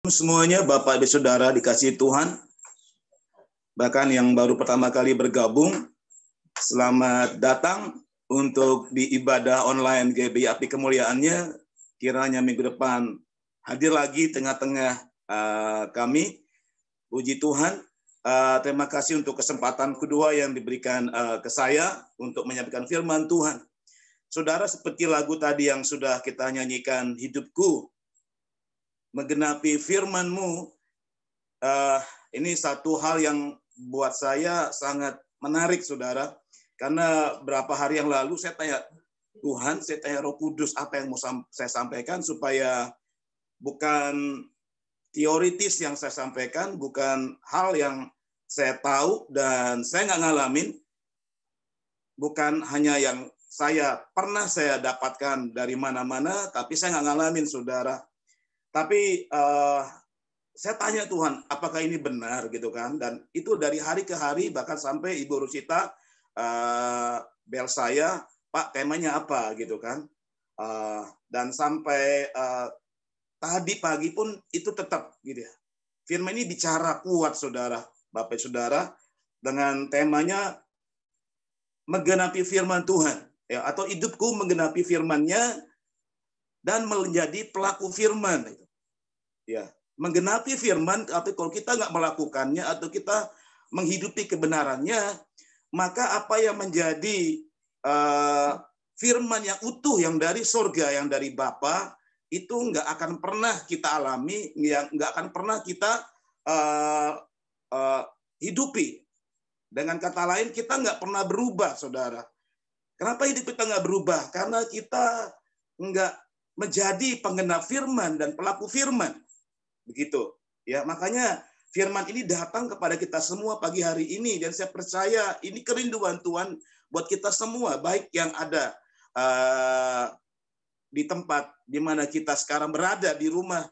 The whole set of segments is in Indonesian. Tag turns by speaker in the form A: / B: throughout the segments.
A: Semuanya, Bapak Ibu Saudara dikasihi Tuhan, bahkan yang baru pertama kali bergabung, selamat datang untuk di ibadah online GBI Api Kemuliaannya. Kiranya minggu depan hadir lagi tengah-tengah kami. Puji Tuhan, terima kasih untuk kesempatan kedua yang diberikan ke saya untuk menyampaikan firman Tuhan. Saudara, seperti lagu tadi yang sudah kita nyanyikan, hidupku menggenapi firman-Mu, ini satu hal yang buat saya sangat menarik, saudara. Karena berapa hari yang lalu saya tanya, Tuhan, saya tanya Roh Kudus, apa yang mau saya sampaikan, supaya bukan teoritis yang saya sampaikan, bukan hal yang saya tahu dan saya nggak ngalamin, bukan hanya yang pernah saya dapatkan dari mana-mana, tapi saya nggak ngalamin, saudara. Tapi saya tanya Tuhan, apakah ini benar gitu kan? Dan itu dari hari ke hari, bahkan sampai Ibu Rusita bel saya, Pak, temanya apa gitu kan? Dan sampai tadi pagi pun itu tetap gitu ya. Firman ini bicara kuat, saudara, Bapak Saudara, dengan temanya menggenapi firman Tuhan, ya, atau hidupku menggenapi firman-Nya dan menjadi pelaku firman. Ya, menggenapi firman, tapi kalau kita nggak melakukannya atau kita menghidupi kebenarannya, maka apa yang menjadi firman yang utuh, yang dari surga, yang dari Bapa, itu nggak akan pernah kita alami, nggak akan pernah kita hidupi. Dengan kata lain, kita nggak pernah berubah, saudara. Kenapa hidup kita nggak berubah? Karena kita nggak menjadi penggenap firman dan pelaku firman. Begitu ya, makanya firman ini datang kepada kita semua pagi hari ini, dan saya percaya ini kerinduan Tuhan buat kita semua, baik yang ada di tempat di mana kita sekarang berada, di rumah,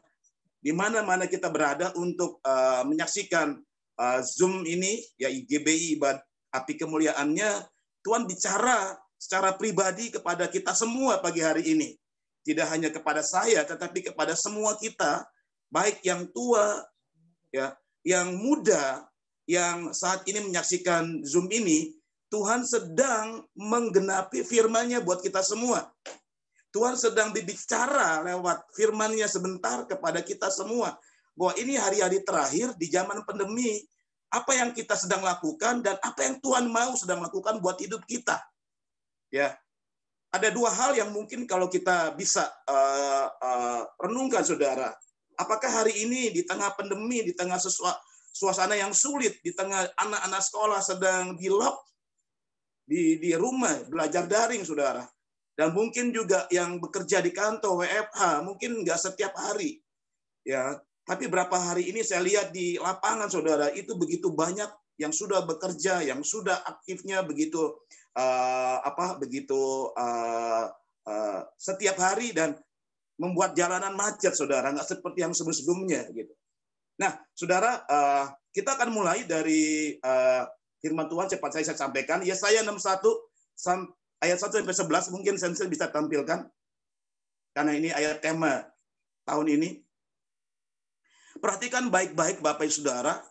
A: di mana-mana kita berada untuk menyaksikan Zoom ini, ya GBI Api Kemuliaannya. Tuhan bicara secara pribadi kepada kita semua pagi hari ini, tidak hanya kepada saya, tetapi kepada semua kita, baik yang tua, ya, yang muda, yang saat ini menyaksikan Zoom ini. Tuhan sedang menggenapi firman-Nya buat kita semua. Tuhan sedang berbicara lewat firman-Nya sebentar kepada kita semua, bahwa ini hari-hari terakhir di zaman pandemi, apa yang kita sedang lakukan dan apa yang Tuhan mau sedang lakukan buat hidup kita. Ya, ada dua hal yang mungkin kalau kita bisa renungkan, saudara. Apakah hari ini di tengah pandemi, di tengah suasana yang sulit, di tengah anak-anak sekolah sedang di-lock di rumah, belajar daring, saudara. Dan mungkin juga yang bekerja di kantor, WFH, mungkin nggak setiap hari. Ya, tapi berapa hari ini saya lihat di lapangan, saudara, itu begitu banyak yang sudah bekerja, yang sudah aktifnya begitu setiap hari, dan membuat jalanan macet, saudara, nggak seperti yang sebelum-sebelumnya gitu. Nah, saudara, kita akan mulai dari firman Tuhan. Cepat saya sampaikan. Yesaya 61 ayat 1 sampai 11, mungkin Sensil bisa tampilkan, karena ini ayat tema tahun ini. Perhatikan baik-baik, Bapak Ibu Saudara.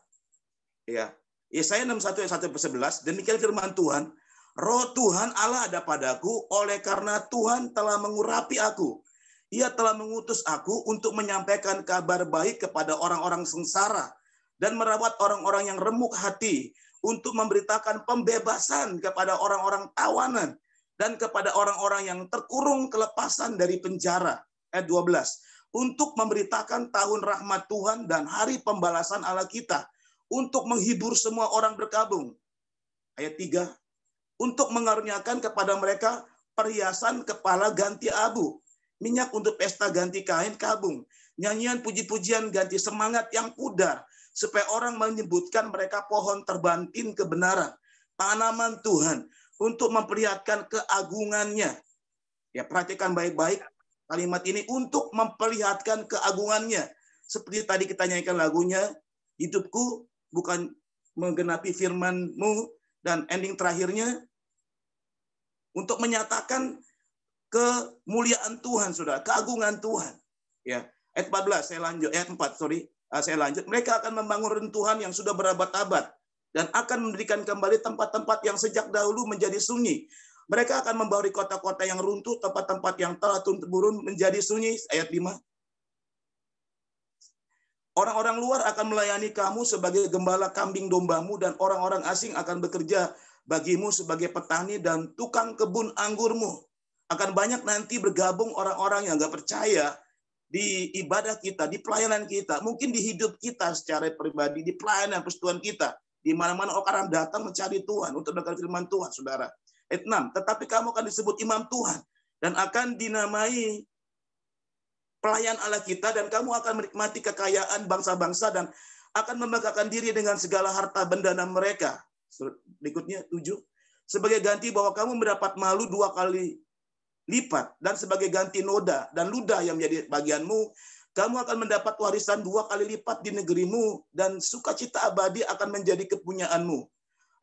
A: Ya, Yesaya 61 ayat 1 sampai 11, demikian firman Tuhan. Roh Tuhan Allah ada padaku, oleh karena Tuhan telah mengurapi aku. Ia telah mengutus aku untuk menyampaikan kabar baik kepada orang-orang sengsara dan merawat orang-orang yang remuk hati, untuk memberitakan pembebasan kepada orang-orang tawanan dan kepada orang-orang yang terkurung kelepasan dari penjara. Ayat 12. Untuk memberitakan tahun rahmat Tuhan dan hari pembalasan Allah kita, untuk menghibur semua orang berkabung. Ayat 3. Untuk mengaruniakan kepada mereka perhiasan kepala ganti abu, minyak untuk pesta ganti kain kabung, nyanyian puji-pujian ganti semangat yang pudar, supaya orang menyebutkan mereka pohon terbantin kebenaran, tanaman Tuhan, untuk memperlihatkan keagungannya. Ya, perhatikan baik-baik kalimat ini, untuk memperlihatkan keagungannya. Seperti tadi kita nyanyikan lagunya, hidupku bukan menggenapi firman-Mu, dan ending terakhirnya, untuk menyatakan kemuliaan Tuhan, saudara, keagungan Tuhan. Ya, Ayat 14, saya lanjut. Ayat 4, sorry. Saya lanjut. Mereka akan membangun reruntuhan yang sudah berabad-abad dan akan mendirikan kembali tempat-tempat yang sejak dahulu menjadi sunyi. Mereka akan membauri kota-kota yang runtuh, tempat-tempat yang telah turun menjadi sunyi. Ayat 5. Orang-orang luar akan melayani kamu sebagai gembala kambing dombamu, dan orang-orang asing akan bekerja bagimu sebagai petani dan tukang kebun anggurmu. Akan banyak nanti bergabung orang-orang yang nggak percaya di ibadah kita, di pelayanan kita, mungkin di hidup kita secara pribadi, di pelayanan persekutuan kita, di mana-mana orang datang mencari Tuhan untuk mendengar firman Tuhan, saudara. Ayat 6, tetapi kamu akan disebut imam Tuhan dan akan dinamai pelayan Allah kita, dan kamu akan menikmati kekayaan bangsa-bangsa dan akan membanggakan diri dengan segala harta benda mereka. Berikutnya 7. Sebagai ganti bahwa kamu mendapat malu 2 kali lipat, dan sebagai ganti noda dan ludah yang menjadi bagianmu, kamu akan mendapat warisan 2 kali lipat di negerimu, dan sukacita abadi akan menjadi kepunyaanmu.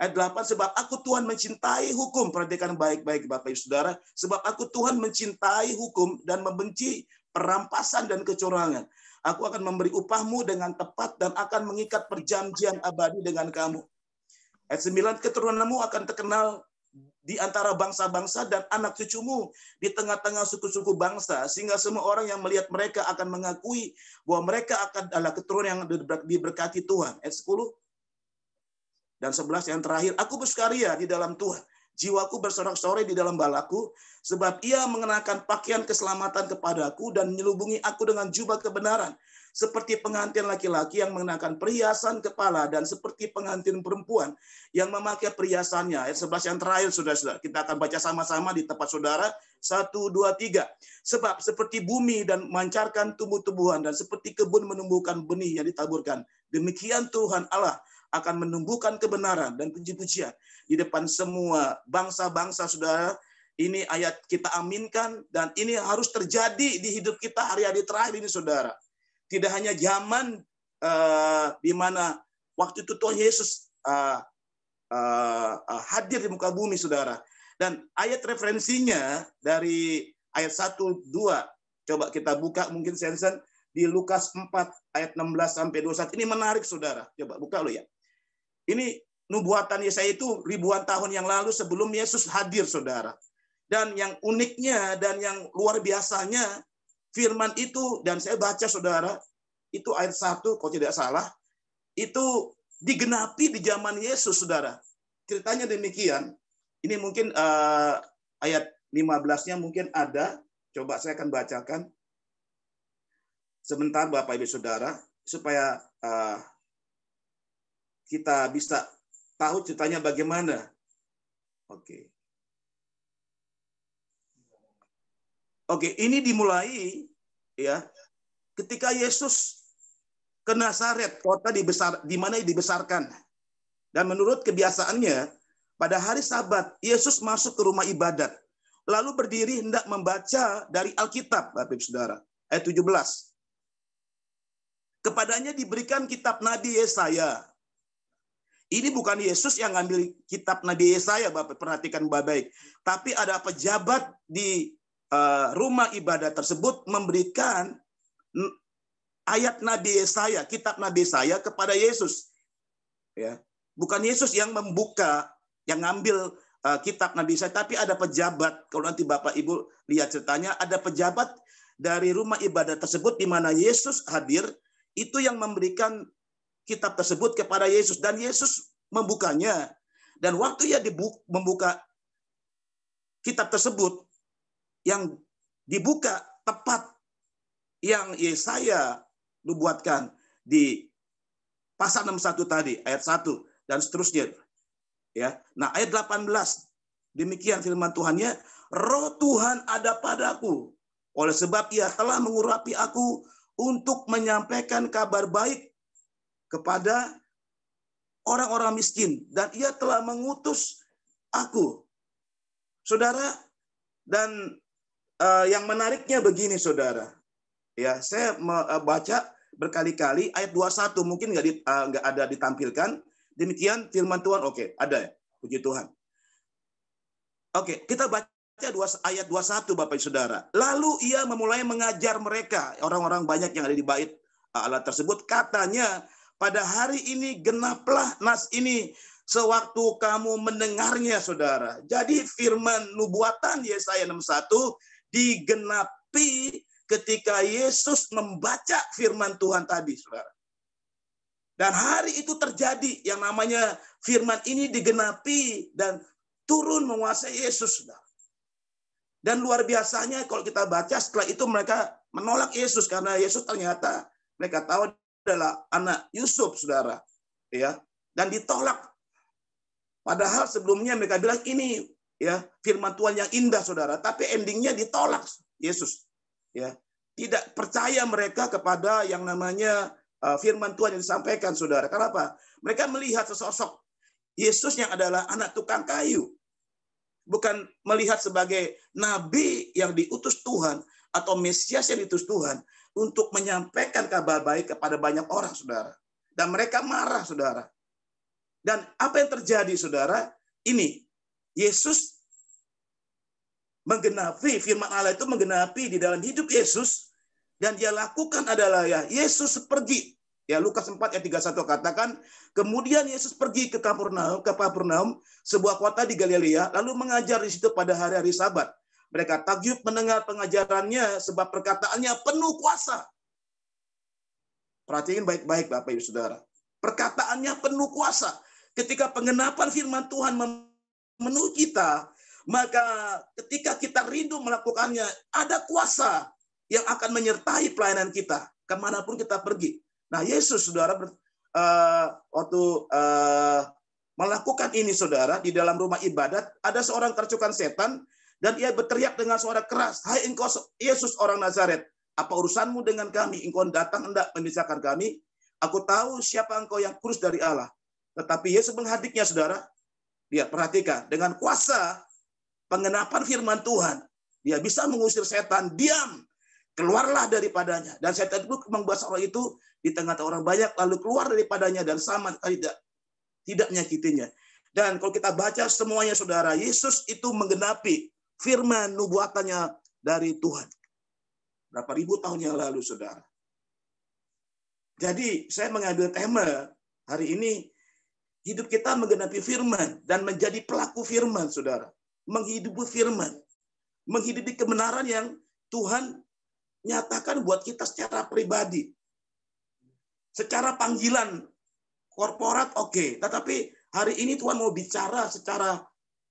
A: Ayat 8, sebab aku Tuhan mencintai hukum. Perhatikan baik-baik Bapak Ibu Saudara. Sebab aku Tuhan mencintai hukum dan membenci perampasan dan kecurangan. Aku akan memberi upahmu dengan tepat dan akan mengikat perjanjian abadi dengan kamu. Ayat 9, keturunanmu akan terkenal di antara bangsa-bangsa dan anak cucumu di tengah-tengah suku-suku bangsa, sehingga semua orang yang melihat mereka akan mengakui bahwa mereka akan adalah keturunan yang diberkati Tuhan. Ayat 10 dan 11 yang terakhir, aku bersukaria di dalam Tuhan. Jiwaku bersorak-sorai di dalam balaku, sebab ia mengenakan pakaian keselamatan kepadaku dan menyelubungi aku dengan jubah kebenaran. Seperti pengantin laki-laki yang mengenakan perhiasan kepala dan seperti pengantin perempuan yang memakai perhiasannya. Ayat 11 yang terakhir, saudara-saudara. Kita akan baca sama-sama di tempat saudara. 1, 2, 3. Sebab seperti bumi dan memancarkan tumbuh-tumbuhan dan seperti kebun menumbuhkan benih yang ditaburkan, demikian Tuhan Allah akan menumbuhkan kebenaran dan puji-pujian di depan semua bangsa-bangsa, saudara. Ini ayat kita aminkan, dan ini harus terjadi di hidup kita hari-hari terakhir ini, saudara. Tidak hanya zaman di mana waktu itu Tuhan Yesus hadir di muka bumi, saudara. Dan ayat referensinya dari ayat 1, 2. Coba kita buka mungkin Sensen di Lukas 4 ayat 16 sampai 21. Ini menarik, saudara. Coba buka lo ya. Ini nubuatan Yesaya itu ribuan tahun yang lalu sebelum Yesus hadir, saudara. Dan yang uniknya dan yang luar biasanya, firman itu, dan saya baca, saudara, itu ayat 1, kalau tidak salah, itu digenapi di zaman Yesus, saudara. Ceritanya demikian. Ini mungkin ayat 15-nya mungkin ada. Coba saya akan bacakan. Sebentar, Bapak Ibu Saudara, supaya kita bisa tahu ceritanya bagaimana. Oke. Oke, ini dimulai ya ketika Yesus ke Nazaret, kota di mana dibesarkan. Dan menurut kebiasaannya, pada hari Sabat Yesus masuk ke rumah ibadat, lalu berdiri hendak membaca dari Alkitab, Bapak Ibu Saudara. Ayat 17. Kepadanya diberikan kitab Nabi Yesaya. Ini bukan Yesus yang ngambil kitab Nabi Yesaya, Bapak perhatikan baik-baik. Tapi ada pejabat di rumah ibadat tersebut memberikan ayat Nabi Yesaya, kitab Nabi Yesaya kepada Yesus. Ya, bukan Yesus yang membuka, yang ngambil kitab Nabi Yesaya, tapi ada pejabat. Kalau nanti Bapak Ibu lihat ceritanya, ada pejabat dari rumah ibadat tersebut di mana Yesus hadir, itu yang memberikan kitab tersebut kepada Yesus, dan Yesus membukanya. Dan waktu ia membuka kitab tersebut, yang dibuka tepat yang Yesaya nubuatkan di pasal 61 tadi, ayat 1 dan seterusnya. Ya. Nah, ayat 18, demikian firman Tuhannya, Roh Tuhan ada padaku, oleh sebab ia telah mengurapi aku untuk menyampaikan kabar baik kepada orang-orang miskin, dan ia telah mengutus aku. Saudara, dan yang menariknya begini, saudara. Ya, saya baca berkali-kali ayat 21, mungkin nggak ada ditampilkan. Demikian firman Tuhan. Oke, ada ya. Puji Tuhan. Oke, kita baca ayat 21 Bapak Saudara. Lalu ia memulai mengajar mereka, orang-orang banyak yang ada di bait Allah tersebut. Katanya, pada hari ini genaplah nas ini sewaktu kamu mendengarnya, saudara. Jadi firman nubuatan Yesaya 61 digenapi ketika Yesus membaca firman Tuhan tadi, saudara. Dan hari itu terjadi yang namanya firman ini digenapi dan turun menguasai Yesus, saudara. Dan luar biasanya kalau kita baca setelah itu mereka menolak Yesus karena Yesus ternyata mereka tahu adalah anak Yusuf, saudara. Ya, dan ditolak. Padahal sebelumnya mereka bilang ini ya firman Tuhan yang indah, saudara, tapi endingnya ditolak Yesus. Ya, tidak percaya mereka kepada yang namanya firman Tuhan yang disampaikan, saudara. Kenapa? Mereka melihat sesosok Yesus yang adalah anak tukang kayu, bukan melihat sebagai nabi yang diutus Tuhan atau Mesias yang diutus Tuhan untuk menyampaikan kabar baik kepada banyak orang, saudara. Dan mereka marah, saudara. Dan apa yang terjadi, saudara? Ini, Yesus menggenapi, firman Allah itu menggenapi di dalam hidup Yesus, dan dia lakukan adalah ya, Yesus pergi. Ya, Lukas 4 ayat 31 katakan, kemudian Yesus pergi ke Kapernaum, sebuah kota di Galilea, lalu mengajar di situ pada hari-hari Sabat. Mereka takjub mendengar pengajarannya, sebab perkataannya penuh kuasa. Perhatiin baik-baik Bapak Ibu Saudara. Perkataannya penuh kuasa. Ketika penggenapan firman Tuhan memenuhi kita, maka ketika kita rindu melakukannya, ada kuasa yang akan menyertai pelayanan kita, kemanapun kita pergi. Nah, Yesus, saudara, waktu melakukan ini, saudara, di dalam rumah ibadat, ada seorang tercukan setan, dan ia berteriak dengan suara keras, hai engkau Yesus orang Nazaret, apa urusanmu dengan kami? Engkau datang hendak memisahkan kami? Aku tahu siapa engkau yang kudus dari Allah. Tetapi Yesus menghadiknya, saudara. Dia perhatikan, dengan kuasa penggenapan firman Tuhan, dia bisa mengusir setan, diam, keluarlah daripadanya. Dan setan itu membuat orang itu di tengah-tengah orang banyak, lalu keluar daripadanya dan sama tidak menyakitinya. Dan kalau kita baca semuanya, saudara, Yesus itu menggenapi firman nubuatannya dari Tuhan. Berapa ribu tahun yang lalu, saudara. Jadi saya mengambil tema hari ini, hidup kita menggenapi firman dan menjadi pelaku firman, saudara. Menghidupi firman. Menghidupi kebenaran yang Tuhan nyatakan buat kita secara pribadi. Secara panggilan korporat oke. Tetapi hari ini Tuhan mau bicara secara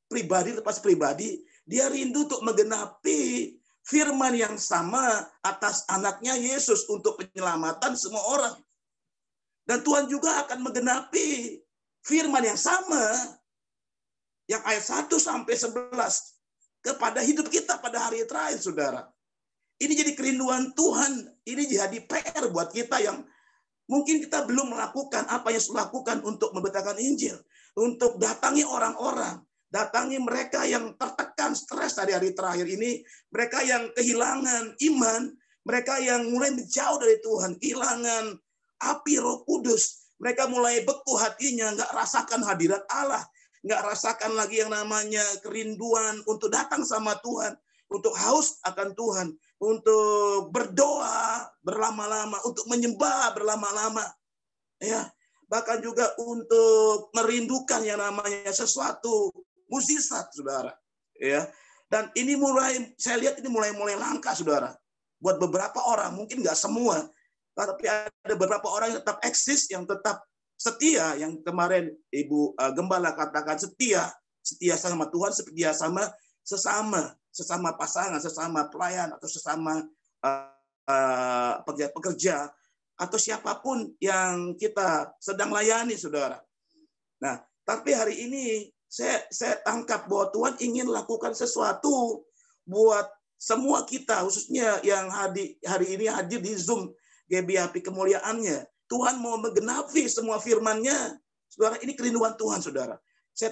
A: pribadi, lepas pribadi. Dia rindu untuk menggenapi firman yang sama atas anaknya Yesus untuk penyelamatan semua orang. Dan Tuhan juga akan menggenapi firman yang sama, yang ayat 1 sampai 11, kepada hidup kita pada hari terakhir, saudara. Ini jadi kerinduan Tuhan, ini jadi PR buat kita yang mungkin kita belum melakukan apa yang harus lakukan untuk memberitakan Injil, untuk datangi orang-orang, datangi mereka yang tertekan, stres dari hari terakhir ini, mereka yang kehilangan iman, mereka yang mulai menjauh dari Tuhan, kehilangan api Roh Kudus, mereka mulai beku hatinya, nggak rasakan hadirat Allah, nggak rasakan lagi yang namanya kerinduan untuk datang sama Tuhan, untuk haus akan Tuhan, untuk berdoa berlama-lama, untuk menyembah berlama-lama, ya, bahkan juga untuk merindukan yang namanya sesuatu mukjizat, saudara, ya. Dan ini saya lihat ini mulai langka, saudara, buat beberapa orang, mungkin nggak semua. Tapi ada beberapa orang yang tetap eksis, yang tetap setia, yang kemarin Ibu Gembala katakan setia sama Tuhan, setia sama sesama pasangan, sesama pelayan, atau sesama pekerja, atau siapapun yang kita sedang layani, saudara. Nah, tapi hari ini saya tangkap bahwa Tuhan ingin lakukan sesuatu buat semua kita, khususnya yang hari ini hadir di Zoom, GBI kemuliaannya. Tuhan mau menggenapi semua firman-Nya. Saudara, ini kerinduan Tuhan, saudara. Saya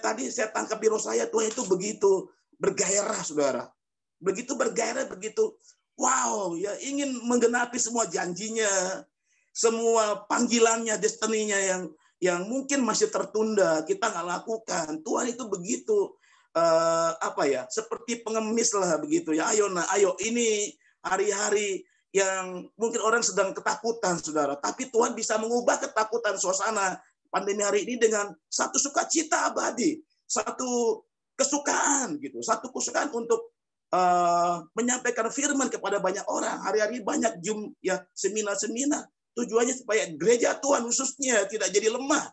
A: tangkap di roh saya, Tuhan itu begitu bergairah, saudara. Begitu bergairah, begitu wow, ya, ingin menggenapi semua janjinya, semua panggilannya, destiny-nya yang mungkin masih tertunda, kita nggak lakukan. Tuhan itu begitu seperti pengemis lah begitu ya. Ayo ini hari-hari yang mungkin orang sedang ketakutan, saudara. Tapi Tuhan bisa mengubah ketakutan suasana pandemi hari ini dengan satu sukacita abadi, satu kesukaan gitu, satu kesukaan untuk menyampaikan firman kepada banyak orang. Hari-hari banyak seminar-seminar. Tujuannya supaya gereja Tuhan khususnya tidak jadi lemah,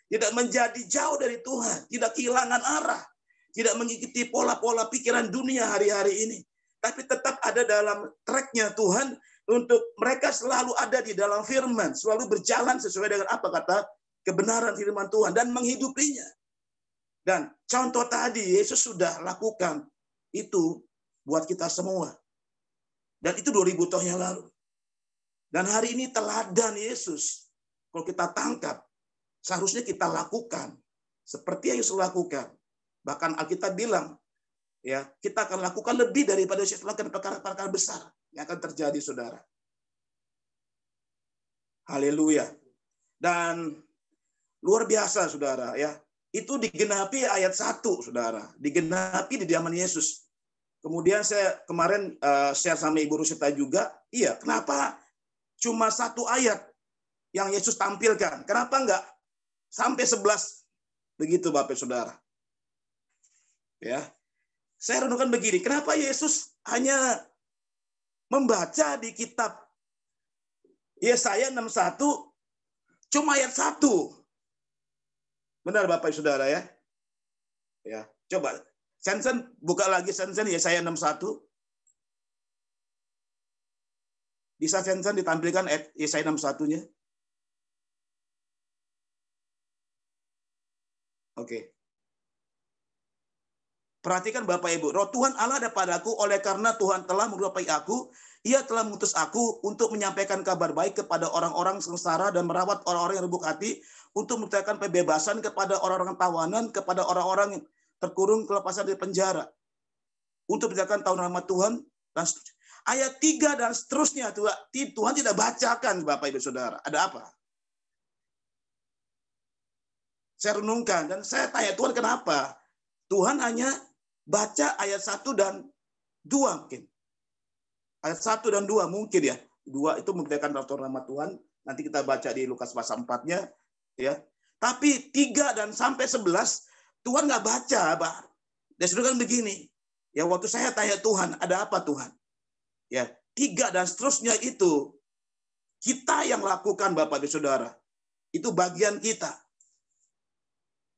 A: tidak menjadi jauh dari Tuhan, tidak kehilangan arah, tidak mengikuti pola-pola pikiran dunia hari-hari ini, tapi tetap ada dalam tracknya Tuhan untuk mereka selalu ada di dalam firman, selalu berjalan sesuai dengan apa kata kebenaran firman Tuhan dan menghidupinya. Dan contoh tadi Yesus sudah lakukan itu buat kita semua. Dan itu 2000 tahun yang lalu. Dan hari ini teladan Yesus, kalau kita tangkap, seharusnya kita lakukan seperti yang Yesus lakukan. Bahkan Alkitab bilang, ya, kita akan lakukan lebih daripada Yesus lakukan perkara-perkara besar yang akan terjadi, saudara. Haleluya. Dan luar biasa, saudara, ya. Itu digenapi ayat 1, saudara. Digenapi di zaman Yesus. Kemudian saya kemarin share sama Ibu Rusita juga, iya, kenapa cuma 1 ayat yang Yesus tampilkan? Kenapa enggak sampai 11? Begitu Bapak Saudara. Ya. Saya renungkan begini, kenapa Yesus hanya membaca di kitab Yesaya 61 cuma ayat 1? Benar Bapak Saudara ya? Ya, coba Sensen buka lagi Sensen Yesaya 61. Bisa Sensen ditampilkan Yesaya 61-nya? Oke. Perhatikan Bapak Ibu, roh Tuhan Allah ada padaku oleh karena Tuhan telah mengelupai aku, Ia telah mengutus aku untuk menyampaikan kabar baik kepada orang-orang sengsara dan merawat orang-orang yang rebuk hati, untuk memberitakan pembebasan kepada orang-orang tawanan, kepada orang-orang yang terkurung kelepasan dari penjara, untuk memberitakan tahun rahmat Tuhan, dan seterusnya. Ayat 3 dan seterusnya Tuhan tidak bacakan Bapak Ibu Saudara. Ada apa? Saya renungkan dan saya tanya Tuhan kenapa? Tuhan hanya baca ayat 1 dan 2 mungkin. Ayat 1 dan 2 mungkin ya. 2 itu memberitakan tahun rahmat Tuhan. Nanti kita baca di Lukas pasal 4-nya. Ya. Tapi 3 dan sampai 11 Tuhan nggak baca. Dan sudah kan begini. Ya waktu saya tanya Tuhan, ada apa Tuhan? Ya, 3 dan seterusnya itu kita yang lakukan Bapak dan Saudara. Itu bagian kita.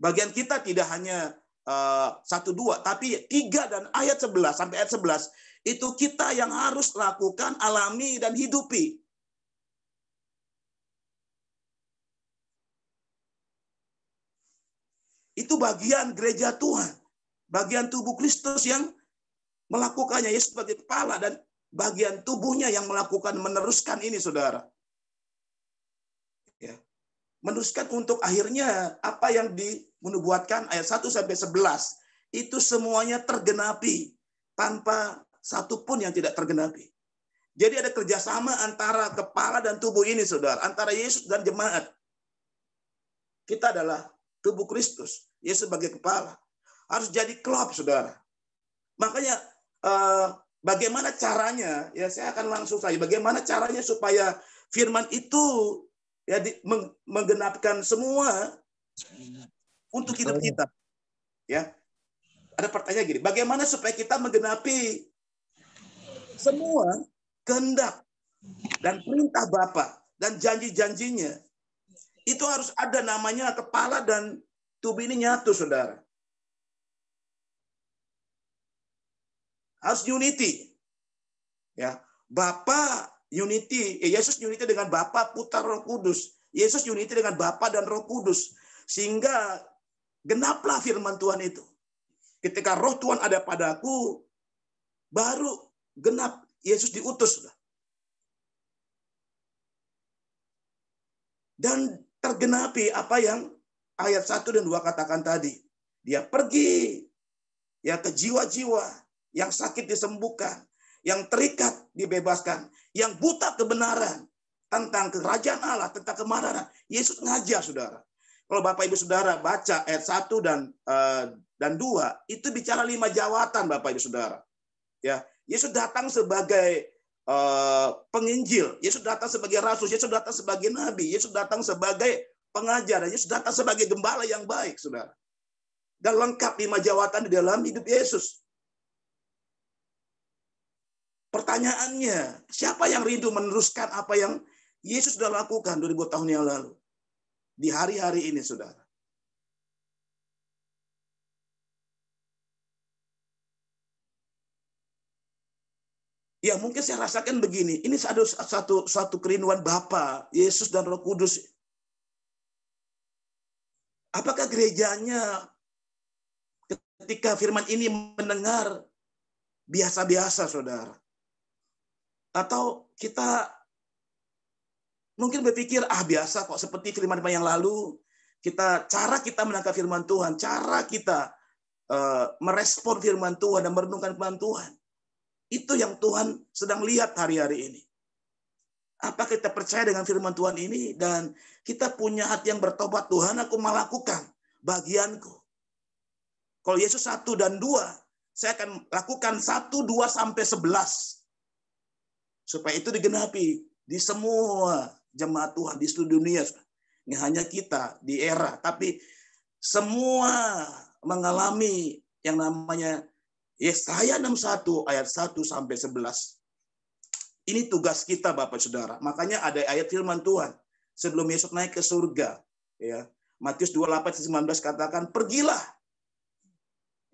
A: Bagian kita tidak hanya 1, 2, tapi 3 dan ayat 11 sampai ayat 11 itu kita yang harus lakukan, alami dan hidupi. Itu bagian gereja Tuhan, bagian tubuh Kristus yang melakukannya. Yesus sebagai kepala dan bagian tubuhnya yang melakukan, meneruskan ini, saudara. Ya. Meneruskan untuk akhirnya apa yang dinubuatkan ayat 1 sampai 11 itu semuanya tergenapi tanpa satu pun yang tidak tergenapi. Jadi ada kerjasama antara kepala dan tubuh ini, saudara, antara Yesus dan jemaat. Kita adalah tubuh Kristus, Yesus sebagai kepala. Harus jadi klop, saudara. Makanya bagaimana caranya? Ya saya akan langsung saja. Bagaimana caranya supaya firman itu ya menggenapkan semua untuk hidup kita. Ya. Ada pertanyaan gini, bagaimana supaya kita menggenapi semua kehendak dan perintah Bapa dan janji-janjinya? Itu harus ada namanya kepala dan tubuh ini nyatu, saudara. Harus unity. Ya, Bapa unity, Yesus unity dengan Bapa, Putra, Roh Kudus. Yesus unity dengan Bapa dan Roh Kudus. Sehingga genaplah firman Tuhan itu. Ketika roh Tuhan ada padaku, baru genap Yesus diutus. Dan tergenapi apa yang ayat 1 dan 2 katakan tadi. Dia pergi ya ke jiwa-jiwa yang sakit disembuhkan, yang terikat dibebaskan, yang buta kebenaran tentang kerajaan Allah, tentang kemarahan. Yesus ngajar, saudara. Kalau Bapak Ibu Saudara baca ayat 1 dan dan 2 itu bicara 5 jawatan, Bapak Ibu Saudara. Ya, Yesus datang sebagai penginjil, Yesus datang sebagai rasul, Yesus datang sebagai nabi, Yesus datang sebagai pengajar, Yesus datang sebagai gembala yang baik, Saudara. Dan lengkap 5 jawatan di dalam hidup Yesus. Pertanyaannya, siapa yang rindu meneruskan apa yang Yesus sudah lakukan 2000 tahun yang lalu? Di hari-hari ini, Saudara. Ya, mungkin saya rasakan begini. Ini satu kerinduan Bapa, Yesus dan Roh Kudus. Apakah gerejanya ketika firman ini mendengar biasa-biasa, Saudara? Atau kita mungkin berpikir, biasa kok, seperti firman-firman yang lalu. Cara kita menangkap firman Tuhan, cara kita merespon firman Tuhan dan merenungkan firman Tuhan. Itu yang Tuhan sedang lihat hari-hari ini. Apa kita percaya dengan firman Tuhan ini dan kita punya hati yang bertobat, Tuhan aku melakukan bagianku. Kalau Yesus 1 dan 2, saya akan lakukan 1, 2, sampai 11. Supaya itu digenapi di semua jemaat Tuhan di seluruh dunia. Ini hanya kita di era, tapi semua mengalami yang namanya Yesaya 61 ayat 1 sampai 11. Ini tugas kita, Bapak Saudara. Makanya ada ayat firman Tuhan sebelum Yesus naik ke surga, ya. Matius 28:19 katakan, "Pergilah."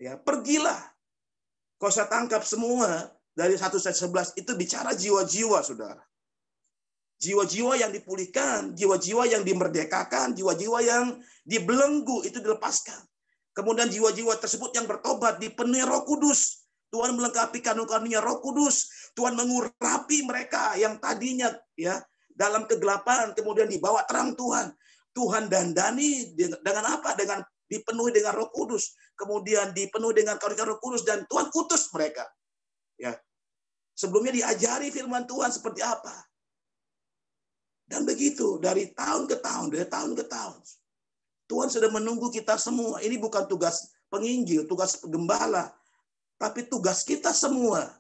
A: Ya, pergilah. Kalau saya tangkap semua dari 1 sampai 11 itu bicara jiwa-jiwa, Saudara. Jiwa-jiwa yang dipulihkan, jiwa-jiwa yang dimerdekakan, jiwa-jiwa yang dibelenggu itu dilepaskan. Kemudian jiwa-jiwa tersebut yang bertobat dipenuhi Roh Kudus. Tuhan melengkapi karunia Roh Kudus. Tuhan mengurapi mereka yang tadinya ya dalam kegelapan, kemudian dibawa terang Tuhan. Tuhan dandani dengan apa? Dengan dipenuhi dengan Roh Kudus. Kemudian dipenuhi dengan karunia Roh Kudus dan Tuhan utus mereka. Ya. Sebelumnya diajari firman Tuhan seperti apa. Dan begitu dari tahun ke tahun, dari tahun ke tahun. Tuhan sudah menunggu kita semua. Ini bukan tugas penginjil, tugas gembala, tapi tugas kita semua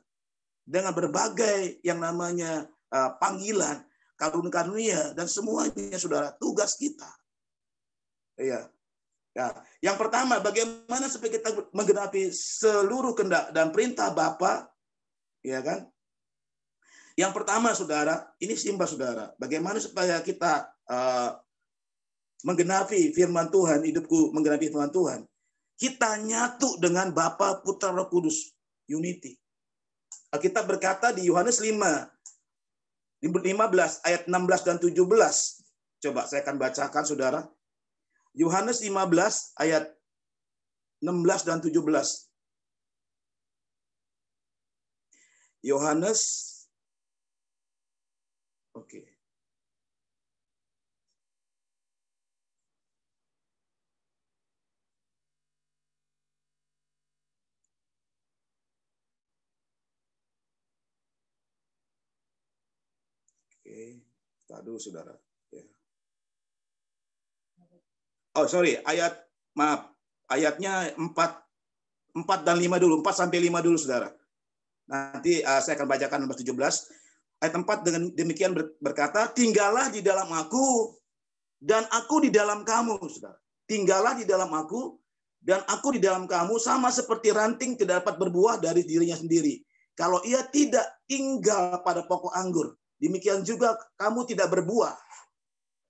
A: dengan berbagai yang namanya panggilan, karunia dan semuanya, Saudara, tugas kita. Iya. Ya. Yang pertama, bagaimana supaya kita menggenapi seluruh kehendak dan perintah Bapa, ya kan? Yang pertama, Saudara, ini simpel, Saudara. Bagaimana supaya kita menggenapi firman Tuhan, hidupku menggenapi firman Tuhan. Kita nyatu dengan Bapa, Putra, Roh Kudus. Unity. Kita berkata di Yohanes 15 ayat 16 dan 17. Coba saya akan bacakan, Saudara. Yohanes 15 ayat 16 dan 17. Yohanes, oke. Oke, tadi Saudara. Ya. Oh, sorry, ayatnya 4 dan 5 dulu, 4 sampai 5 dulu, Saudara. Nanti saya akan bacakan nomor 17. Ayat 4 dengan demikian berkata, "Tinggallah di dalam aku dan aku di dalam kamu," Saudara. Tinggallah di dalam aku dan aku di dalam kamu, sama seperti ranting tidak dapat berbuah dari dirinya sendiri. Kalau ia tidak tinggal pada pokok anggur, demikian juga kamu tidak berbuah.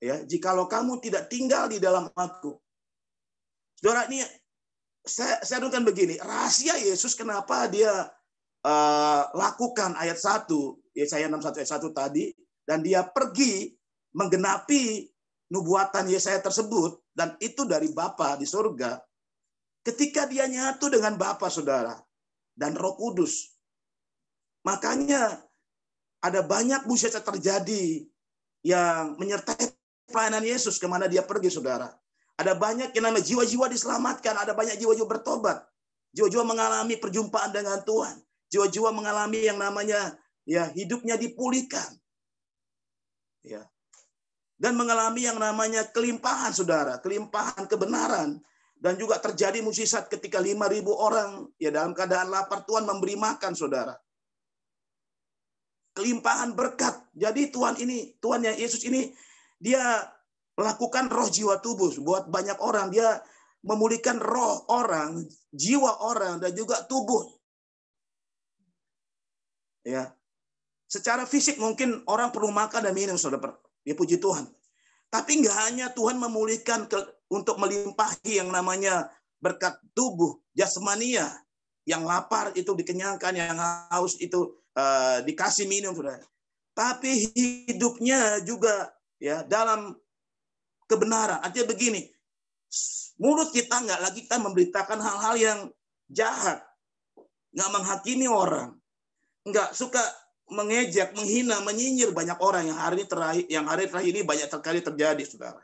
A: Ya, jikalau kamu tidak tinggal di dalam aku. Saudara, ini saya renungkan begini, rahasia Yesus kenapa dia lakukan ayat 1, Yesaya 61 ayat 1 tadi, dan dia pergi menggenapi nubuatan Yesaya tersebut, dan itu dari Bapa di surga. Ketika dia nyatu dengan Bapa, Saudara, dan Roh Kudus, makanya ada banyak mujizat terjadi yang menyertai pelayanan Yesus kemana dia pergi, Saudara. Ada banyak yang namanya jiwa-jiwa diselamatkan, ada banyak jiwa-jiwa bertobat, jiwa-jiwa mengalami perjumpaan dengan Tuhan, jiwa-jiwa mengalami yang namanya ya hidupnya dipulihkan, ya, dan mengalami yang namanya kelimpahan, Saudara, kelimpahan kebenaran, Dan juga terjadi mukjizat ketika 5.000 orang ya dalam keadaan lapar, Tuhan memberi makan, saudara. Kelimpahan berkat. Jadi Tuhan yang Yesus ini, dia melakukan roh jiwa tubuh buat banyak orang. Dia memulihkan roh orang, jiwa orang, dan juga tubuh. Ya, secara fisik mungkin orang perlu makan dan minum, saudara. Ya puji Tuhan. Tapi nggak hanya Tuhan memulihkan untuk melimpahi yang namanya berkat tubuh, jasmania, yang lapar itu dikenyangkan, yang haus itu dikasih minum, saudara. Tapi hidupnya juga ya dalam kebenaran. Artinya begini, mulut kita nggak lagi kita memberitakan hal-hal yang jahat, nggak menghakimi orang, nggak suka mengejek, menghina, menyinyir banyak orang yang hari terakhir ini banyak sekali terjadi, saudara.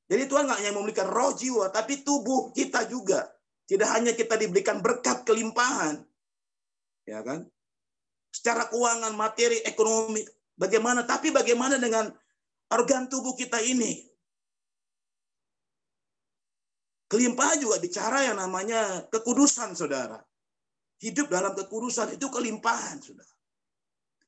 A: Jadi Tuhan nggak hanya memulihkan roh jiwa, tapi tubuh kita juga. Tidak hanya kita diberikan berkat kelimpahan, ya kan? Secara keuangan, materi, ekonomi, bagaimana? Tapi bagaimana dengan organ tubuh kita ini? Kelimpahan juga bicara yang namanya kekudusan, saudara. Hidup dalam kekudusan itu kelimpahan, saudara.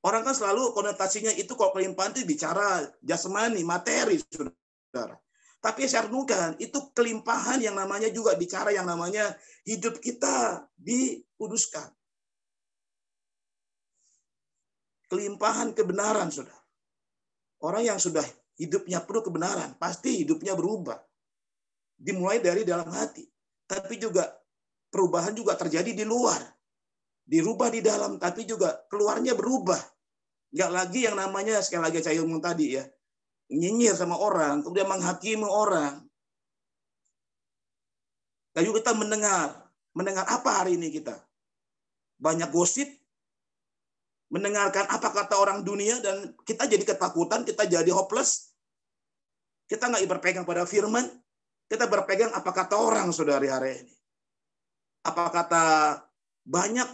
A: Orang kan selalu konotasinya itu kalau kelimpahan itu bicara jasmani, materi, saudara. Tapi saya renungkan, itu kelimpahan yang namanya juga bicara yang namanya hidup kita dikuduskan. Kelimpahan kebenaran, saudara. Orang yang sudah hidupnya penuh kebenaran, pasti hidupnya berubah. Dimulai dari dalam hati. Tapi juga perubahan juga terjadi di luar. Dirubah di dalam, tapi juga keluarnya berubah. Nggak lagi yang namanya, sekali lagi saya ngomong tadi ya, nyinyir sama orang, kemudian menghakimi orang. Dan juga kita mendengar apa hari ini kita? Banyak gosip, mendengarkan apa kata orang dunia, dan kita jadi ketakutan, kita jadi hopeless. Kita nggak berpegang pada firman, kita berpegang apa kata orang, saudari, hari ini. Apa kata banyak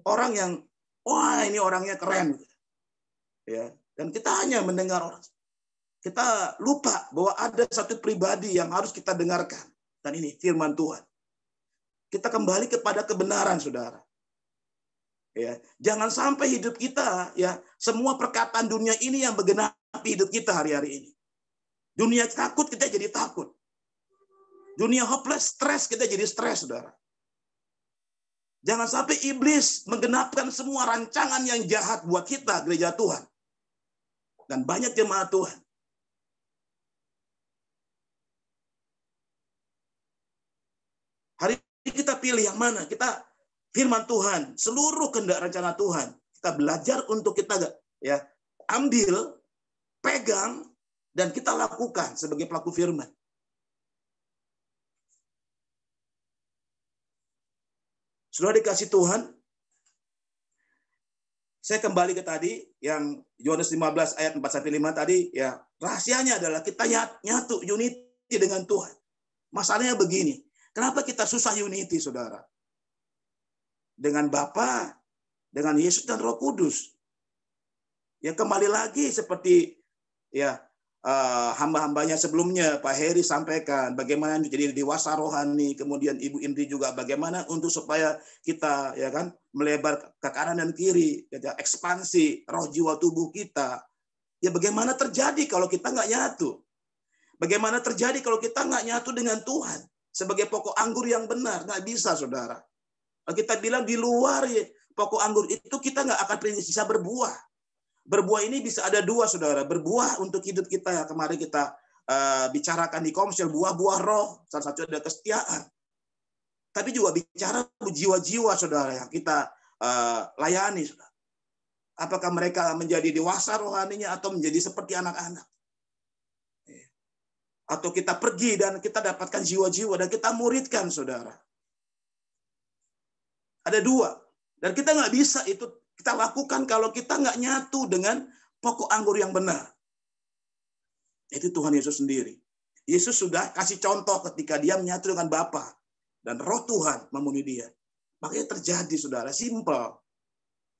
A: orang yang, wah ini orangnya keren. Ya, dan kita hanya mendengar orang. Kita lupa bahwa ada satu pribadi yang harus kita dengarkan. Dan ini firman Tuhan. Kita kembali kepada kebenaran, saudara. Ya, jangan sampai hidup kita, ya, semua perkataan dunia ini yang menggenapi hidup kita hari-hari ini. Dunia takut, kita jadi takut. Dunia hopeless, stres, kita jadi stres, saudara. Jangan sampai iblis menggenapkan semua rancangan yang jahat buat kita, gereja Tuhan. Dan banyak jemaat Tuhan. Hari ini kita pilih yang mana? Kita firman Tuhan, seluruh kehendak rencana Tuhan. Kita belajar untuk kita ya ambil, pegang, dan kita lakukan sebagai pelaku firman. Sudah dikasih Tuhan, saya kembali ke tadi, yang Yohanes 15 ayat 4-5 tadi, ya rahasianya adalah kita nyatu, unity dengan Tuhan. Masalahnya begini, kenapa kita susah unity, saudara? Dengan Bapa, dengan Yesus dan Roh Kudus. Ya kembali lagi seperti ya hamba-hambanya sebelumnya, Pak Heri sampaikan bagaimana menjadi dewasa rohani, kemudian Ibu Indri juga bagaimana untuk supaya kita ya kan melebar ke kanan dan kiri, ya, ekspansi roh jiwa tubuh kita. Ya bagaimana terjadi kalau kita nggak nyatu? Bagaimana terjadi kalau kita nggak nyatu dengan Tuhan sebagai pokok anggur yang benar? Nggak bisa, saudara. Kita bilang di luar ya, pokok anggur itu kita nggak akan bisa berbuah. Berbuah ini bisa ada dua, saudara. Berbuah untuk hidup kita. Kemarin kita bicarakan di komsel, buah-buah roh. Salah satu ada kesetiaan. Tapi juga bicara jiwa-jiwa, saudara, yang kita layani. Saudara. Apakah mereka menjadi dewasa rohaninya atau menjadi seperti anak-anak? Atau kita pergi dan kita dapatkan jiwa-jiwa dan kita muridkan, saudara. Ada dua. Dan kita nggak bisa itu kita lakukan kalau kita nggak nyatu dengan pokok anggur yang benar. Itu Tuhan Yesus sendiri. Yesus sudah kasih contoh ketika dia menyatu dengan Bapa dan Roh Tuhan memenuhi dia. Makanya terjadi, saudara, simpel.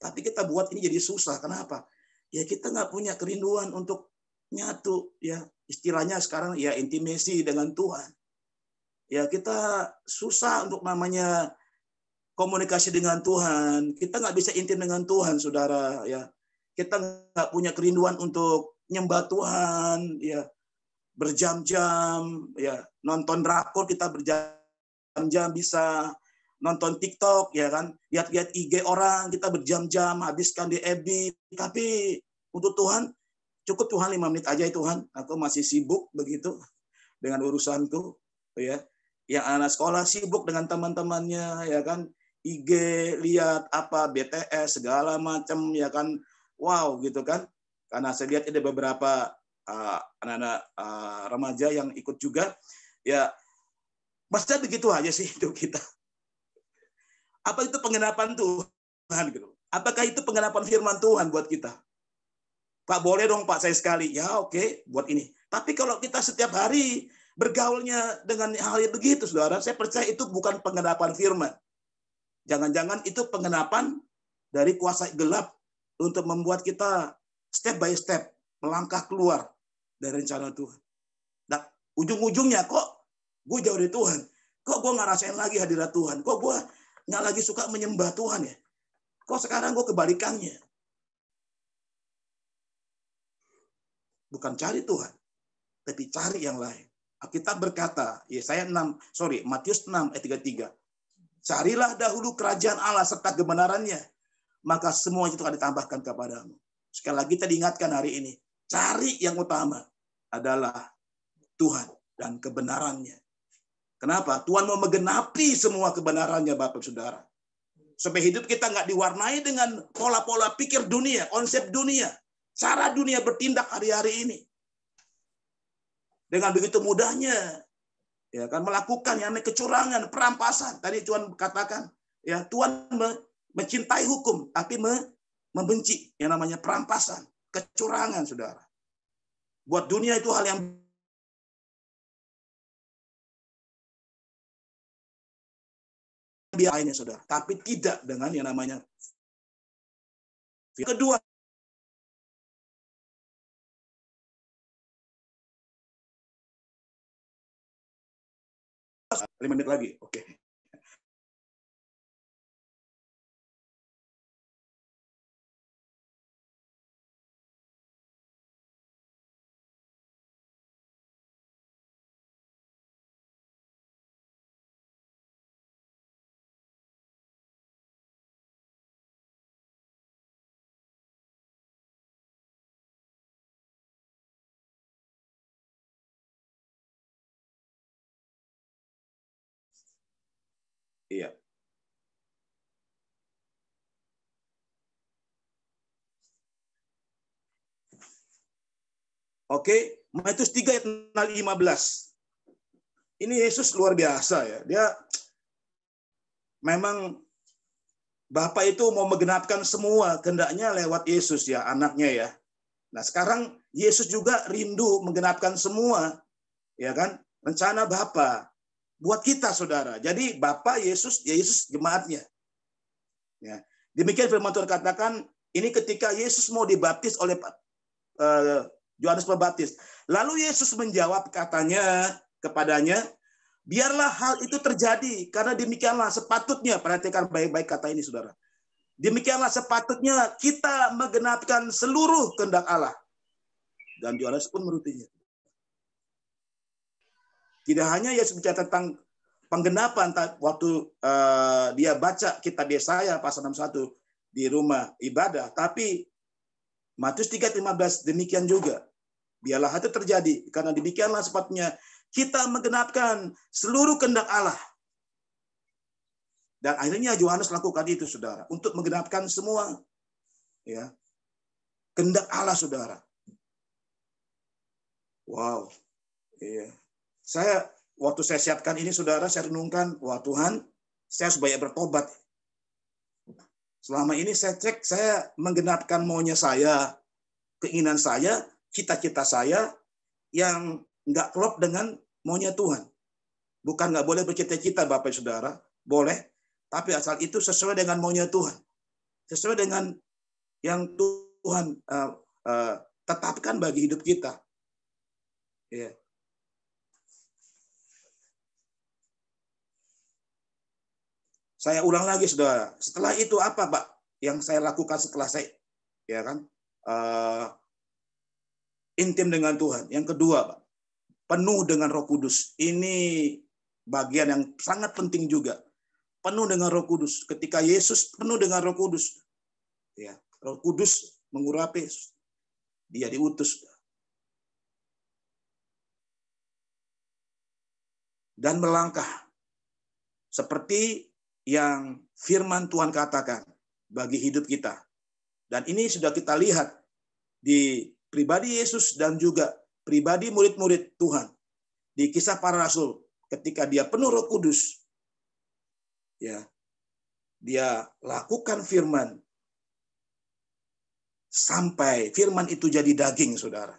A: Tapi kita buat ini jadi susah. Kenapa? Ya kita nggak punya kerinduan untuk nyatu, ya istilahnya sekarang ya intimasi dengan Tuhan. Ya kita susah untuk namanya komunikasi dengan Tuhan. Kita nggak bisa intim dengan Tuhan, saudara. Ya kita nggak punya kerinduan untuk nyembah Tuhan. Ya berjam-jam. Ya nonton drakor kita berjam-jam bisa. Nonton TikTok, ya kan, lihat-lihat IG orang, kita berjam-jam, habiskan di FB. Tapi untuk Tuhan, cukup Tuhan 5 menit aja ya Tuhan, aku masih sibuk begitu dengan urusanku. Ya, yang anak sekolah sibuk dengan teman-temannya, ya kan, IG, lihat apa, BTS, segala macam, ya kan, wow gitu kan. Karena saya lihat ada beberapa anak-anak remaja yang ikut juga, ya, maksudnya begitu aja sih hidup kita. Apa itu pengenapan Tuhan? Gitu. Apakah itu pengenapan firman Tuhan buat kita? Pak, boleh dong Pak saya sekali. Ya oke, buat ini. Tapi kalau kita setiap hari bergaulnya dengan hal yang begitu, saudara, saya percaya itu bukan pengenapan firman. Jangan-jangan itu pengenapan dari kuasa gelap untuk membuat kita step by step melangkah keluar dari rencana Tuhan. Nah, ujung-ujungnya kok gue jauh dari Tuhan? Kok gue nggak rasain lagi hadirat Tuhan? Kok gue nggak lagi suka menyembah Tuhan ya? Kok sekarang gue kebalikannya? Bukan cari Tuhan, tapi cari yang lain. Alkitab berkata, Matius 6 ayat 33. Carilah dahulu kerajaan Allah serta kebenarannya, maka semua itu akan ditambahkan kepadamu. Sekali lagi kita diingatkan hari ini, cari yang utama adalah Tuhan dan kebenarannya. Kenapa? Tuhan mau menggenapi semua kebenarannya, Bapak Saudara. Supaya hidup kita nggak diwarnai dengan pola-pola pikir dunia, konsep dunia, cara dunia bertindak hari-hari ini. Dengan begitu mudahnya, ya kan, melakukan yang namanya kecurangan, perampasan. Tadi Tuhan katakan, ya Tuhan mencintai hukum, tapi membenci yang namanya perampasan, kecurangan, saudara. Buat dunia itu hal yang biasanya, saudara, tapi tidak dengan yang namanya. Kedua, 5 menit lagi, oke. Iya. Oke, Matius 3 ayat 15. Ini Yesus luar biasa ya. Dia memang Bapa itu mau menggenapkan semua kehendaknya lewat Yesus ya, anaknya ya. Nah, sekarang Yesus juga rindu menggenapkan semua, ya kan? Rencana Bapa buat kita, saudara. Jadi Bapa Yesus, ya Yesus jemaatnya. Ya. Demikian firman Tuhan katakan, ini ketika Yesus mau dibaptis oleh Yohanes Pembaptis. Lalu Yesus menjawab katanya kepadanya, biarlah hal itu terjadi, karena demikianlah sepatutnya, perhatikan baik-baik kata ini, saudara. Demikianlah sepatutnya kita menggenapkan seluruh kehendak Allah. Dan Yohanes pun menurutinya. Tidak hanya Yesus bicara tentang penggenapan waktu dia baca kitab Yesaya pasal 61 di rumah ibadah, tapi Matius 3:15 demikian juga. Biarlah itu terjadi, karena demikianlah sepatutnya kita menggenapkan seluruh kehendak Allah. Dan akhirnya Yohanes lakukan itu, saudara, untuk menggenapkan semua ya kehendak Allah, saudara. Wow. Iya. Waktu saya siapkan ini, saudara, saya renungkan, wah Tuhan, saya harus banyak bertobat. Selama ini saya cek, saya menggenapkan maunya saya, keinginan saya, cita-cita saya yang nggak klop dengan maunya Tuhan. Bukan nggak boleh bercita-cita, Bapak Saudara, boleh, tapi asal itu sesuai dengan maunya Tuhan, sesuai dengan yang Tuhan tetapkan bagi hidup kita. Ya. Saya ulang lagi, saudara. Setelah itu apa, Pak? Yang saya lakukan setelah saya, ya kan, intim dengan Tuhan. Yang kedua, Pak, penuh dengan Roh Kudus. Ini bagian yang sangat penting juga. Penuh dengan Roh Kudus. Ketika Yesus penuh dengan Roh Kudus, ya, Roh Kudus mengurapi, dia diutus. Dan melangkah seperti yang firman Tuhan katakan bagi hidup kita. Dan ini sudah kita lihat di pribadi Yesus dan juga pribadi murid-murid Tuhan. Di Kisah Para Rasul, ketika dia penuh Roh Kudus, ya, dia lakukan firman sampai firman itu jadi daging, saudara.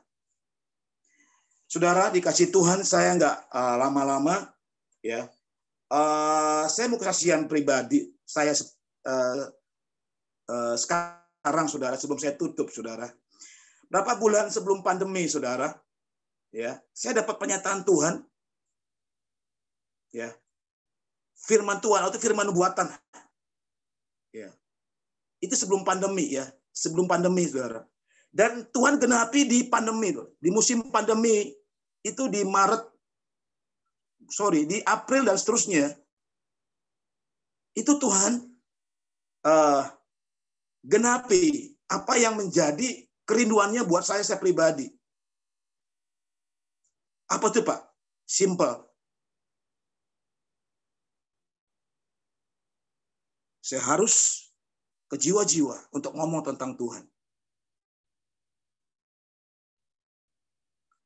A: Saudara, dikasih Tuhan, saya nggak lama-lama, ya. Saya mau kesaksian pribadi saya sekarang, saudara, sebelum saya tutup, saudara. Berapa bulan sebelum pandemi, saudara, ya, saya dapat pernyataan Tuhan, ya, firman Tuhan atau firman nubuatan, ya, itu sebelum pandemi, ya, sebelum pandemi, saudara. Dan Tuhan genapi di pandemi, di musim pandemi itu di di April dan seterusnya, itu Tuhan genapi apa yang menjadi kerinduannya buat saya pribadi. Apa itu, Pak? Simple. Saya harus ke jiwa-jiwa untuk ngomong tentang Tuhan.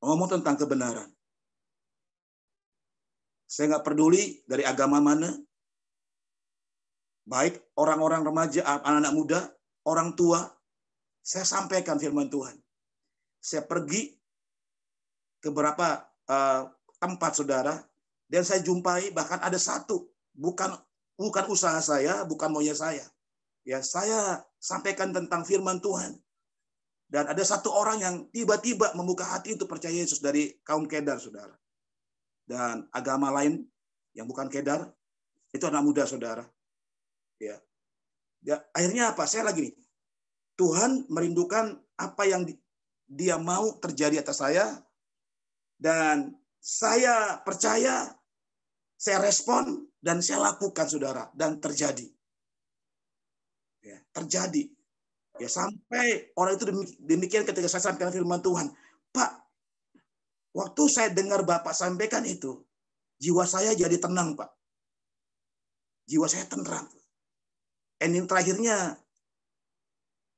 A: Ngomong tentang kebenaran. Saya nggak peduli dari agama mana, baik orang-orang remaja, anak-anak muda, orang tua, saya sampaikan firman Tuhan. Saya pergi ke beberapa tempat, saudara, dan saya jumpai bahkan ada satu, bukan usaha saya, bukan maunya saya. Ya, saya sampaikan tentang firman Tuhan. Dan ada satu orang yang tiba-tiba membuka hati untuk percaya Yesus dari kaum Kedar, saudara. Dan agama lain yang bukan Kedar, itu anak muda, saudara. Ya. Akhirnya apa? Saya lagi nih. Tuhan merindukan apa yang dia mau terjadi atas saya. Dan saya percaya, saya respon, dan saya lakukan, saudara. Dan terjadi. Ya, terjadi. Ya, sampai orang itu demikian ketika saya sampaikan firman Tuhan. Pak, waktu saya dengar Bapak sampaikan itu, jiwa saya jadi tenang, Pak. Jiwa saya tenang. Ending terakhirnya,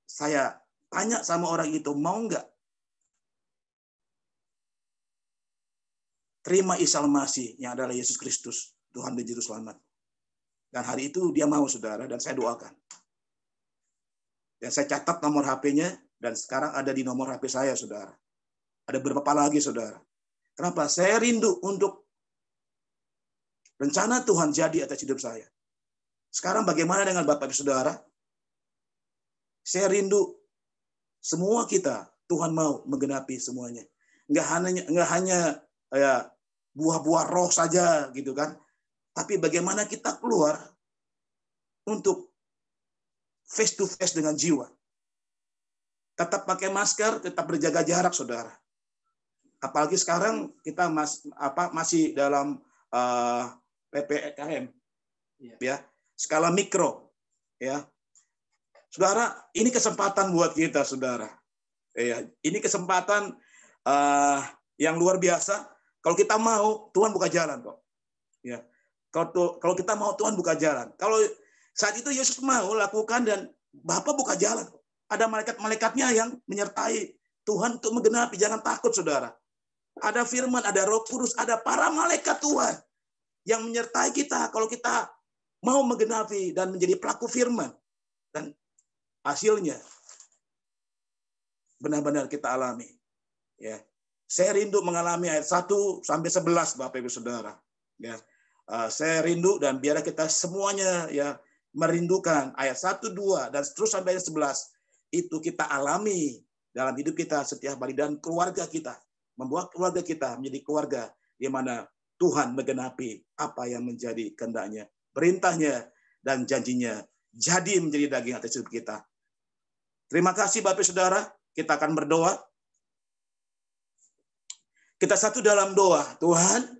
A: saya tanya sama orang itu, mau nggak terima Isa Al-Masih yang adalah Yesus Kristus, Tuhan dan Juru Selamat. Dan hari itu dia mau, saudara, dan saya doakan. Dan saya catat nomor HP-nya, dan sekarang ada di nomor HP saya, saudara. Ada beberapa lagi, saudara. Kenapa? Saya rindu untuk rencana Tuhan jadi atas hidup saya. Sekarang bagaimana dengan Bapak Ibu Saudara? Saya rindu semua kita, Tuhan mau menggenapi semuanya. Enggak hanya ya, buah-buah roh saja, gitu kan. Tapi bagaimana kita keluar untuk face to face dengan jiwa. Tetap pakai masker, tetap berjaga jarak, saudara. Apalagi sekarang kita masih dalam PPKM, ya, skala mikro, ya. Saudara, ini kesempatan buat kita, saudara. Ya, ini kesempatan yang luar biasa. Kalau kita mau, Tuhan buka jalan kok. Ya, kalau kita mau, Tuhan buka jalan. Kalau saat itu Yesus mau lakukan dan Bapa buka jalan. Ada malaikat-malaikatnya yang menyertai Tuhan untuk menggenapi. Jangan takut, saudara. Ada firman, ada Roh Kudus, ada para malaikat Tuhan yang menyertai kita kalau kita mau menggenapi dan menjadi pelaku firman. Dan hasilnya benar-benar kita alami. Ya. Saya rindu mengalami ayat 1 sampai 11, Bapak Ibu Saudara. Ya. Saya rindu dan biar kita semuanya ya merindukan ayat 1, 2 dan terus sampai ayat 11 itu kita alami dalam hidup kita setiap hari dan keluarga kita. Membuat keluarga kita menjadi keluarga di mana Tuhan menggenapi apa yang menjadi kehendaknya, perintahnya, dan janjinya. Jadi menjadi daging atas hidup kita. Terima kasih Bapak Saudara. Kita akan berdoa. Kita satu dalam doa. Tuhan,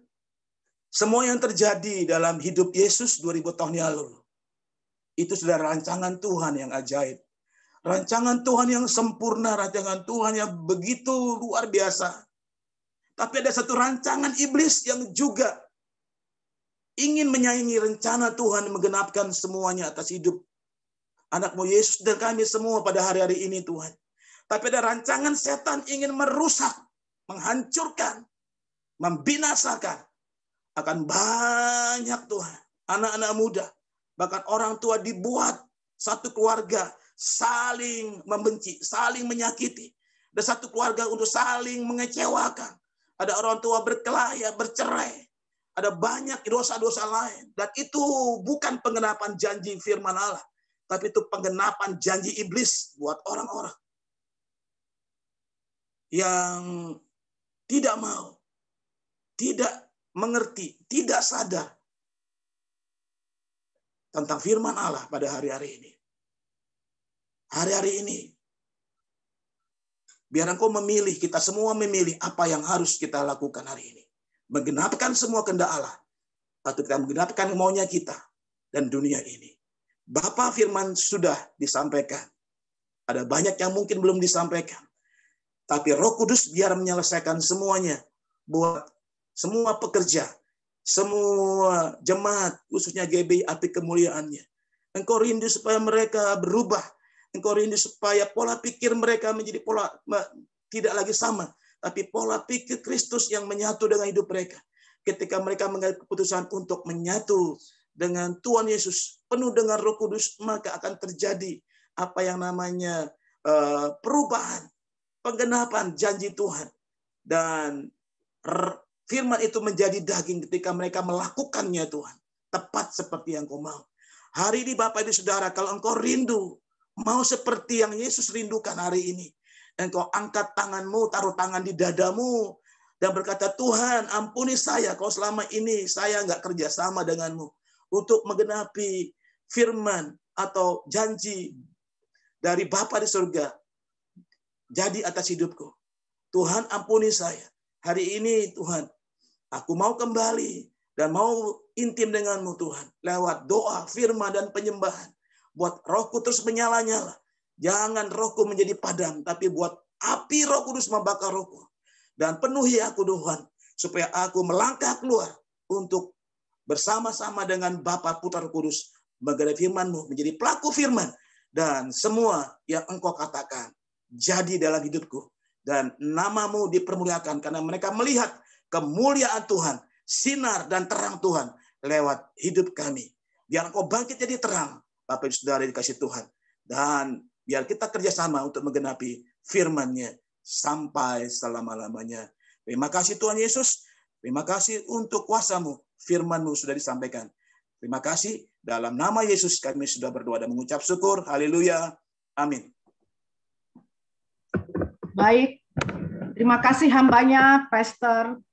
A: semua yang terjadi dalam hidup Yesus 2000 tahun yang lalu, itu sudah rancangan Tuhan yang ajaib. Rancangan Tuhan yang sempurna, rancangan Tuhan yang begitu luar biasa. Tapi ada satu rancangan iblis yang juga ingin menyaingi rencana Tuhan menggenapkan semuanya atas hidup anak-Mu Yesus dan kami semua pada hari-hari ini Tuhan. Tapi ada rancangan setan ingin merusak, menghancurkan, membinasakan. Akan banyak Tuhan, anak-anak muda, bahkan orang tua dibuat satu keluarga saling membenci, saling menyakiti. Ada satu keluarga untuk saling mengecewakan. Ada orang tua berkelahi, bercerai. Ada banyak dosa-dosa lain. Dan itu bukan penggenapan janji firman Allah. Tapi itu penggenapan janji iblis buat orang-orang yang tidak mau, tidak mengerti, tidak sadar tentang firman Allah pada hari-hari ini. Hari-hari ini, biar engkau memilih, kita semua memilih apa yang harus kita lakukan hari ini. Menggenapkan semua kehendak Allah. Atau kita menggenapkan maunya kita dan dunia ini. Bapa firman sudah disampaikan. Ada banyak yang mungkin belum disampaikan. Tapi Roh Kudus biar menyelesaikan semuanya. Buat semua pekerja, semua jemaat, khususnya GBI Api Kemuliaannya. Engkau rindu supaya mereka berubah. Engkau rindu supaya pola pikir mereka menjadi pola tidak lagi sama. Tapi pola pikir Kristus yang menyatu dengan hidup mereka. Ketika mereka mengambil keputusan untuk menyatu dengan Tuhan Yesus, penuh dengan Roh Kudus, maka akan terjadi apa yang namanya perubahan, penggenapan janji Tuhan. Dan firman itu menjadi daging ketika mereka melakukannya Tuhan. Tepat seperti yang kau mau. Hari ini Bapak Ibu Saudara, kalau engkau rindu, mau seperti yang Yesus rindukan hari ini. Engkau angkat tanganmu, taruh tangan di dadamu, dan berkata, Tuhan ampuni saya, kalau selama ini saya nggak kerjasama denganmu. Untuk menggenapi firman atau janji dari Bapa di surga. Jadi atas hidupku. Tuhan ampuni saya. Hari ini Tuhan, aku mau kembali dan mau intim denganmu Tuhan. Lewat doa, firman, dan penyembahan. Buat rohku terus menyala-nyala. Jangan rohku menjadi padam, tapi buat api Roh Kudus membakar rohku. Dan penuhi aku Tuhan, supaya aku melangkah keluar untuk bersama-sama dengan Bapa, Putra, Roh Kudus, menggenapi firman-Mu, menjadi pelaku firman. Dan semua yang Engkau katakan, jadi dalam hidupku. Dan nama-Mu dipermuliakan, karena mereka melihat kemuliaan Tuhan, sinar dan terang Tuhan, lewat hidup kami. Biar Engkau bangkit jadi terang, Bapak Ibu Saudara dikasih Tuhan. Dan biar kita kerjasama untuk menggenapi firman-Nya sampai selama-lamanya. Terima kasih Tuhan Yesus. Terima kasih untuk kuasa-Mu. Firman-Mu sudah disampaikan. Terima kasih. Dalam nama Yesus kami sudah berdoa dan mengucap syukur. Haleluya. Amin.
B: Baik. Terima kasih hambanya, Pastor